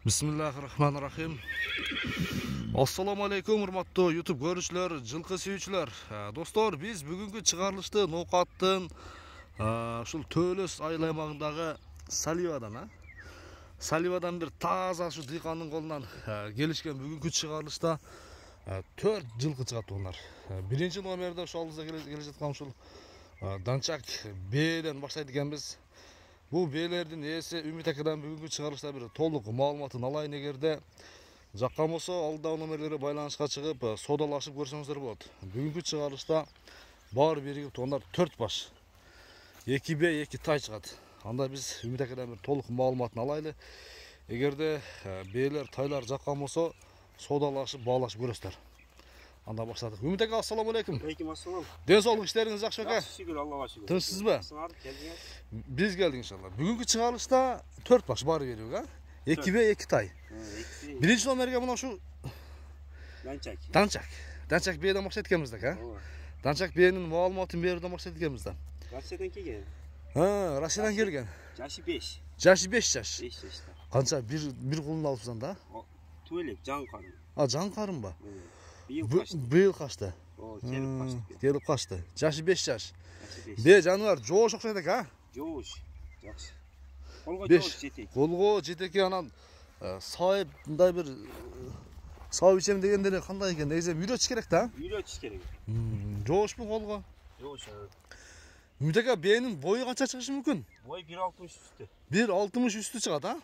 Bismillahirrahmanirrahim. Assalamu alaikum urmatlı YouTube görüşler, жылқы сүйүүчүлөр. Достор, biz бүгүнкү чыгарылышты Ноокаттын ушул Төлөс айыл аймагындагы Саливадан бир таза ушу дыйкандын колунан келишкен бүгүнкү чыгарылышта 4 жылкы чыгат булар. Биринчи номерде ошол алдыбызда келе жаткан ушул Данчак Б'ден баштайт экенбиз. Bu B'lerden ээси Үмүт акадан бүгүнкү чыгарылышта бир толук маалыматын алайын эгерде жаккан болсо алдагы номерлери байланышка чыгып содалашып көрсөңүздөр болот. Бүгүнкү чыгарылышта баары биригип тугандар 4 баш 2 Б 2 тай чыгат. Анда биз Үмүт акадан бир толук маалыматын алайлы. Эгерде Б'лер тайлар жаккан болсо содалашып баалашып көрөсүздөр. Анда баштадык. Үмүт ака, ассаламу алейкум. Алейкум ассалам. Ден соолук, иштериңиз жакшы ака? Шүгүр, Аллага шүгүр. Тынчсызбы? Биз келдик иншалла. Бүгүнкү чыгарылышта 4 баш баары берип, 2 Б 2 тай. Биринчи номерге мына ушу Данчак Б'ден баштайт экенбиз да, Данчак Б'нин маалыматын берүүдөн баштайт экенбиз да. Россиядан келген. Россиядан келген. Жашы 5. Жашы 5 жаш. 5 жашта. Канча бир кулун алыпсың да? Туэлек, жан карын. Жан карын ба? Быйыл качты. Келип качты. Келип качты. Жашы 5 жаш. Б жаныбар жоош окшойт экен, Жоош. Жакшы. Колго жоош жетек. Колго жетек анан сайып мындай бир сабы ичем дегендер кандай экен? Негизи үйрөтүш керек да? Үйрөтүш керек. Жоошпу колго? Жоош. Үмүт ака, Б'нин бою канча чыгышы мүмкүн? Бой 1.60 үстү. 1.60 үстү чыгат, а?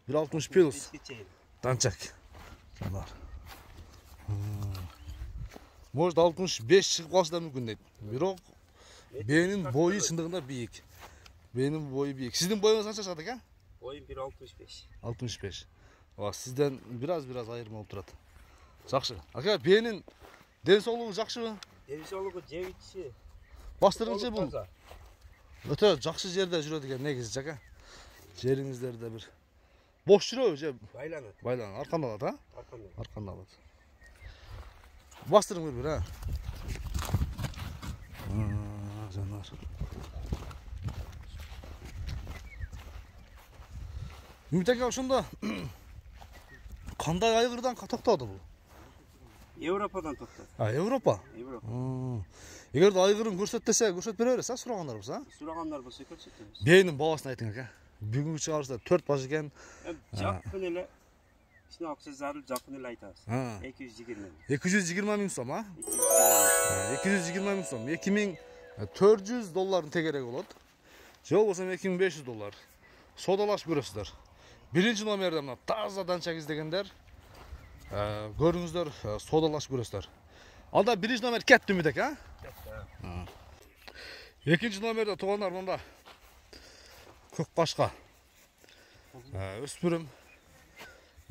1.60 плюс. Данчак. Жанар. Может 65 чыгып калышы да мүмкүн дейт. Бирок Б'нин бою чындыгында бийик. Б'нин бою бийик. Сиздин боюңуз канча чыгат экен? Боюм 1.65. 65. Сизден бир аз айырма болуп турат. Жакшы. Ака, Б'нин ден соолугу жакшыбы? Ден соолугу жебичи. Бастырыңчы бул. Өтө жакшы жерде жүрөт экен негизи, ака. Жериңиздерде бир бош жүрөбү же Байланат. Байланат. Арканда алат, а? Арканда. Арканда алат. Бастырың бир, а? Жанар. Үмүт ака, ошондо кандай айгырдан токтоду бул? Европадан токтоду. Европа? Европа. Эгерде айгырын көрсөт десе, көрсөтүп бере бересиз, сурагандар болсо, Сурагандар болсо көрсөтөбүз. Б'нин баасын айтың, ака. Бүгүнкү чыгарышта 4 баш экен. Жакын эле ишин акча зарыл жакын эле айтабыз. 220. 220 миң сом, а? 220 миң сом. 2400 доллардын тегереги болот. Же болбосо 2500 доллар. Содалашып көрөсүздөр. Биринчи номерде мына таза Данчак издегендер көрүңүздөр, содалашып көрөсүздөр. Анда биринчи номер кетти Үмүт ака, а? Экинчи номерде туугандар мында көк башка өспүрүм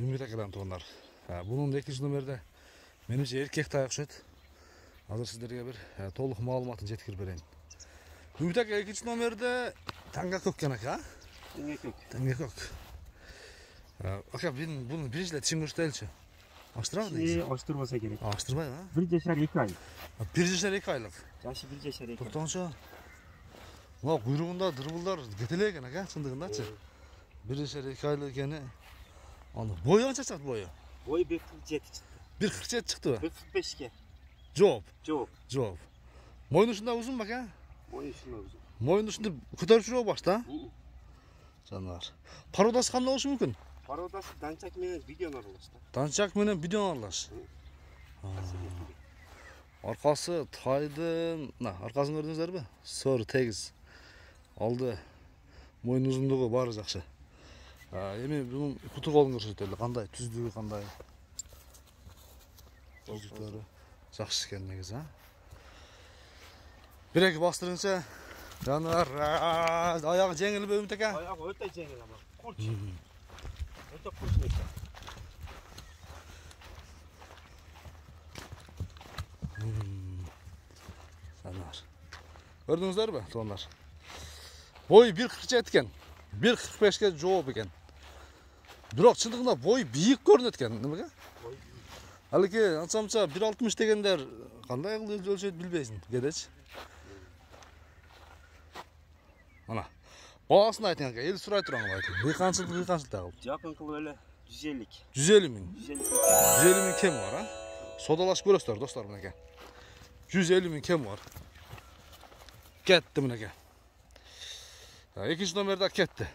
Үмүт акадан туугандар. Бунун экинчи номерде менимче эркек тай окшойт. Азыр сиздерге бир толук маалыматын жеткирип берейин. Үмүт ака, экинчи номерде танга көк экен, ака. Танга көк. Ака, буну биринчиле тишин көрсөтөлүчү. Аштырабы дейсиз? Аштырбаса керек. Аштырбайбы, а? 1 жашар 2 ай. 1 жашар 2 айлык. Жашы 1 жашар 2 ай. Токтоңчу. Мына куйругунда дырбылдар кетеле экен, ака, чындыгындачы. 1 жашар 2 айлык экени. Аны бою канча чыкты бою? Бой 1.47 чыкты. 1.47 чыктыбы? 1.45ке. Жооп. Мойну ушундай узунбу, ака? Мойну ушундай узун. Мойну ушундай көтөрүп жүрөбү башта? Жанар. Пародасы кандай болушу мүмкүн? Пародасы Данчак менен видео аралаш да. Данчак менен видео аралаш. Аркасы тайдын, аркасын көрдүңүздөрбү? Сор тегиз. Алды мойну узундугу баары жакшы. Эми бунун куту колун көрсөтөлү, кандай түздүгү, кандай. Колдуктары жакшы экен негизи, а? Бир эки бастырыңчы. Жанар, аягы жеңилби Үмүт ака? Аягы өтө жеңил ама. Курч. Өтө курч экен. Жанар. Көрдүңүздөрбү, туугандар? Бой 1.47 экен. 1.45ке жооп экен. Бирок чындыгында бой бийик көрүнөт экен, эмеге? Алыки анча-мынча 1.60 дегендер кандай кылып өлчөйт билбейсиң, кедечи. Mana. Baaсын айтың ака, эл сурай турган айтың. Кыйканчылык тагып. Жакын кылып эле 150. 150 ming. 150. 150 ming kem var ha. Sodalaş görürsüler dostlar mineke. 150 ming kem var. Ketdi mineke. İkinci nomerde ketdi.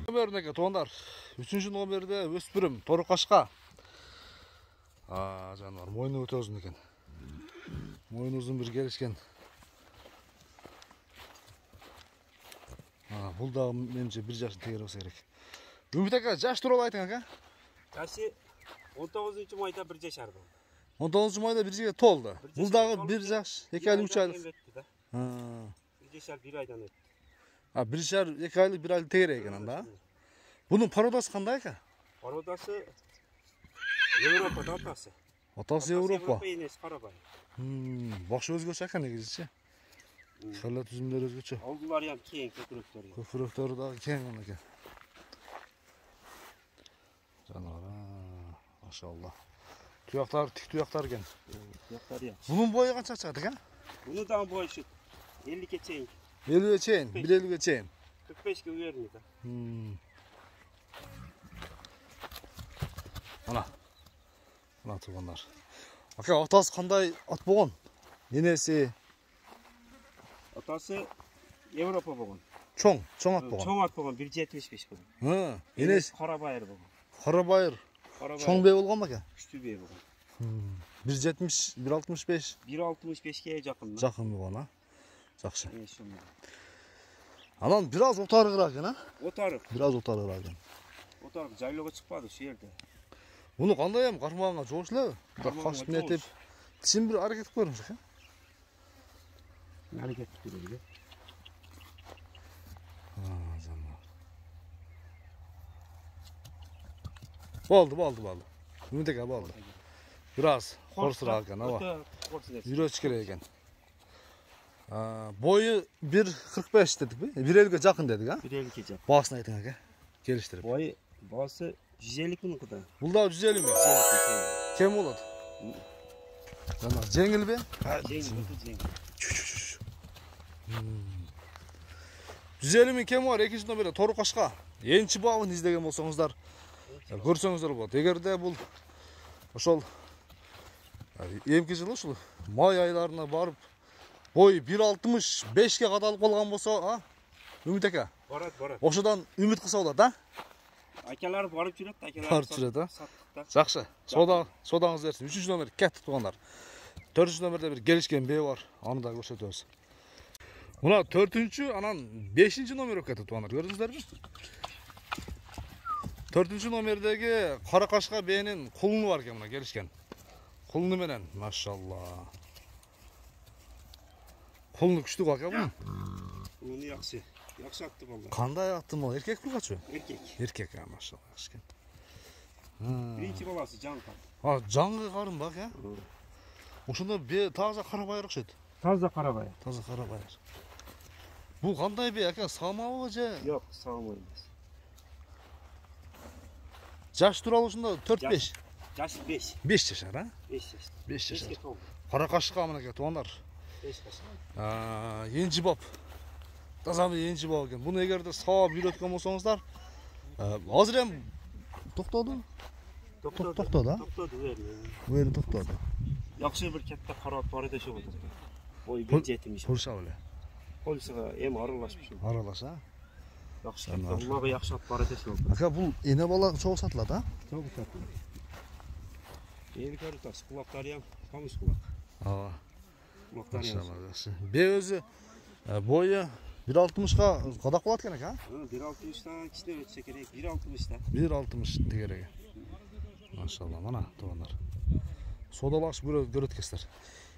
Nomerdeki toğanlar. Üçüncü nomerde öspürüm toru kaşka. Canlar moynu öte uzun eкен. Moynu uzun bir gelişken. Бұл da menimce bir yaşın tegeri olsa gerek. Ümit aka, jaş turалы айтың aka. Yaşı 19. mayda bir yaşardı. 19 mayda bir yaşa toldu. Бұл дағы bir yaş, 2 aylık 3 aylık. Bir yaşar 1 aydan öttü. Bir yaşar 2 aylık 1 aylık tegeri eken anda. Bunun parodası qanday aka? Parodası Европада atası. Atası Avrupa. Avrupa yenesi Karabay. Başı özgöçe aka negizçi. Kalla tüzümler özgöçe. Oldular yani keyin köküröktör. Köküröktörü da keng aka. Canlar maşallah. Tuyaklar, tik tuyaklar eken. Tuyaklar ya. Bunun boyu kaça çıktı aka? Bunu da boyu şu 50 geçeyim. 50 geçeyim, 1.50 geçeyim. 45 gibi vermiyor da. Ana tuğanlar. Aka atası qanday at bolğan? Nenesi? Atası Avrupa bolğan. Çoğ at bolğan. Çoğ at bolğan 1.75 bolğan. Nenesi? Karabayır bolğan. Karabayır. Çoğ bey bolğan mı aka? Küçtü bey bolğan. 1.70, 1.65. 1.65'e yakın. Жақын болған ha. Жақсы. Şunu. Anan biraz otarıqıрақ eкен ha? Otarık. Biraz otarıqıрақ eкен. Otarık jayloğa çıkmadı şu yerde. Bunu qanday hem qarmağına joğuşla? Qaşıp ne etip. Tişin bir hareket görünüş ha? Hareket ediyor. Boldu. Ümit aka boldu. Biraz qorsıрақ eкен ava. Yüröç kerek eken. Boyu 1.45 dedik mi? 1.50'ge жақын dedik ha? 1.50'ge жақын. Basını aytın aka. Geliştirip. Boyu bası 150 bununki da. Бұл da 150 mi? 150 Kem болады? Canlar жеңіл бе? Жеңіл. 150 min kem var. Ekinci nomerde Toru Kaşka. Ençi bağın izlеген болсаңыздар, көрсеңіздер болады. Егерде бұл ошол эмки жылы ушул май айларына барып бой 1.65ге кадалып калган болсо, Ümit aka. Барат. Ошодан үмүт кылса болот, а? Акалар барып жүрөт, Барып жүрөт, а? Саттыкта. Жакшы. Содаңыз берсин. 3-чү номер кетти тугандар. 4-чү номерде бир келишкен бей бар. Аны да көрсөтөбүз. Мына 4-чү, анан 5-чи номер өп кетти тугандар. Көрдүңүздөрбү? 4-чү номердеги кара кашка бээнин кулуну бар экен мына келишкен. Кулуну менен, машалла. Кулуну күчтүү ака бунун. Кулуну жакшы. Жакшы атты балдар. Кандай аттым ол? Эркек булгачы? Эркек, машалла, жакшы экен. Биринчи баласы жаңгы. Жаңгы карын бак, а? Ошондо таза карабайыр окшойт. Таза карабайыр. Бул кандай бе ака? Самабы же? Жок, самабы эмес. Жаш тууралуу ошондо 4-5. Жашы 5. 5 жашар, а? 5 жашар. Кара кашка мынакей туугандар. 5 жашар. Энчи бап. Таза бир энчи бап экен. Буну эгерде саап үйрөткөн болсоңуздар, азыр эми токтоду. Токтоду, а? Токтоду, Бери токтоду. Жакшы бир кетте карап бар эде ошо болот. Бой 1.70. Турша беле. Колсуга эми аралашып ушул. Аралаш, а? Жакшы. Улага жакшы ат бар эде ошо. Ака бул эне бала чогуу сатылат, а? Чогуу сатылат. Эли көрүтөс, кулактары ям камыш кулак. Кулактары ям. Бе өзү бою 1.60га кадак болот экен ака? 1.60 кичине өтсө керек, 1.60. 1.60 тегереги. Машалла, мана туугандар. Содалашып көрөт экенсиздер.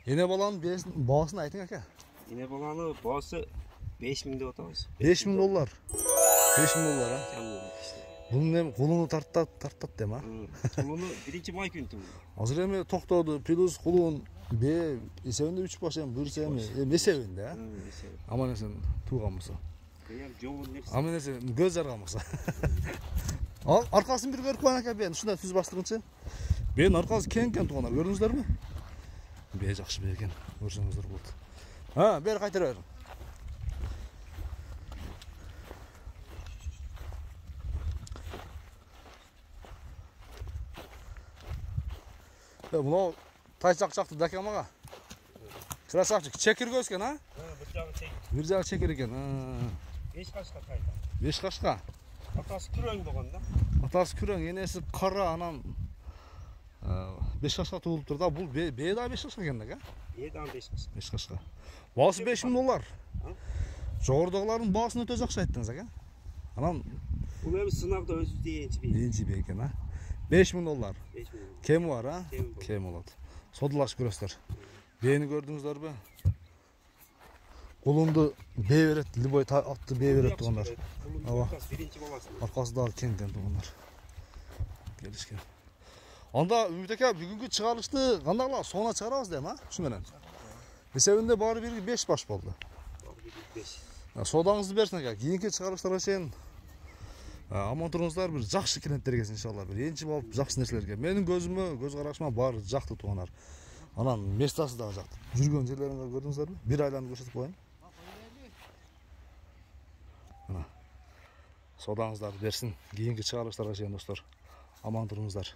Эне баланын баасын айтың ака. Эне баланын баасы 5.000 деп атабыз. $5.000. $5.000, а? Жамуу. Bunun hem kulunu tartat deme. Kulunu birinci may günü tuğdu. Hazır hem toktodu, piluz, kulun, be, esevinde 3 baş hem, bir sevimi, esevinde ha. Ama nesen tuğan mısa. Ama nesen göz yargan mısa. Arkasını bir görüp bana ki ben, şundan tüz bastırınca. Ben arkası ken tuğanlar, gördünüzler mi? Be, jakşı be eken, görsenizdер buldu. Ha, beri kaytar verin. Мынау тайчак-чакты дакем ага. Красавчик. Чекирге өскен, а? Bir jagı çek. Bir жагы чекир экен. 5 kaçta kayda. 5 кашка. Atası küreğin bolganda. Атасы күрең, энеси кара, анан 5 кашка туулуп тур да. Бул бээ да 5 кашка экен да, ка? 7'den 5 kaçta. 5 кашка. Баасы 5000 доллар. Жогордогулардын баасын өтө жакшы айттыңыз, ака. Анан Bu hem sınavda özü deyince bir. Бенчи бе экен, а? 5000 доллар. 5 milyon. Кеми бар, а? Кеми бар. Кем болот. Содулашып көрөсүздөр. Бээни көрдүңүздөрбү? Кулунду бээ берет, любой атты бээ берет тугандар. Ооба. Birinci babası. Аркасы дагы кең экен тугандар. Келишкен. Анда Үмүт ака бүгүнкү чыгарылышты кандай кылабыз? Соңуна чыгарабыз дейм, а? Ушу менен. Эсебинде баары бир 5 баш болду. 5. Содаңызды берсин ака. Кийинки чыгарылыштарга чейин аман туруңуздар, бир жакшы клиенттерге иншалла, бир энчи болуп жакшы нерселерге. Менин көзүмө, көз карашыма баары жакты тугандар. Анан местасы дагы жакты. Жүргөн жерлериңди көрдүңүздөрбү? Бир айланы көрсөтүп коеюн. Мына. Содаңыздар берсин. Кийинки чыгарылыштарга чейин достор. Аман туруңуздар.